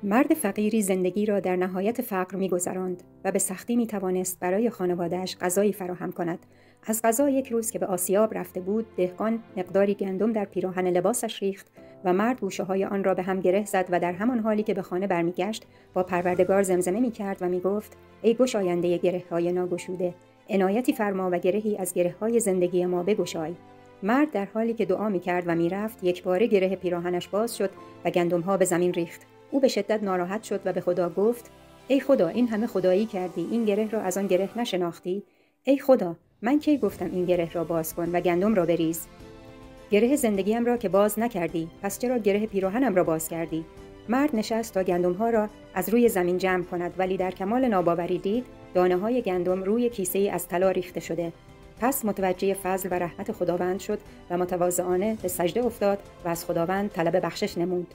مرد فقیری زندگی را در نهایت فقر می‌گذراند و به سختی می‌توانست برای خانواده‌اش غذایی فراهم کند. از قضا یک روز که به آسیاب رفته بود، دهقان مقداری گندم در پیراهن لباسش ریخت و مرد گوشه‌های آن را به هم گره زد و در همان حالی که به خانه برمیگشت با پروردگار زمزمه می‌کرد و می‌گفت: ای گشاینده گره‌های ناگشوده، عنایتی فرما و گرهی از گره‌های زندگی ما بگشای. مرد در حالی که دعا می‌کرد و می‌رفت، یکباره گره پیراهنش باز شد و گندم‌ها به زمین ریخت. او به شدت ناراحت شد و به خدا گفت: ای خدا، این همه خدایی کردی، این گره را از آن گره نشناختی؟ ای خدا، من کی گفتم این گره را باز کن و گندم را بریز؟ گره زندگیم را که باز نکردی، پس چرا گره پیراهنم را باز کردی؟ مرد نشست تا گندم‌ها را از روی زمین جمع کند، ولی در کمال ناباوری دید دانه‌های گندم روی کیسه‌ای از طلا ریخته شده. پس متوجه فضل و رحمت خداوند شد و متواضعانه به سجده افتاد و از خداوند طلب بخشش نمود.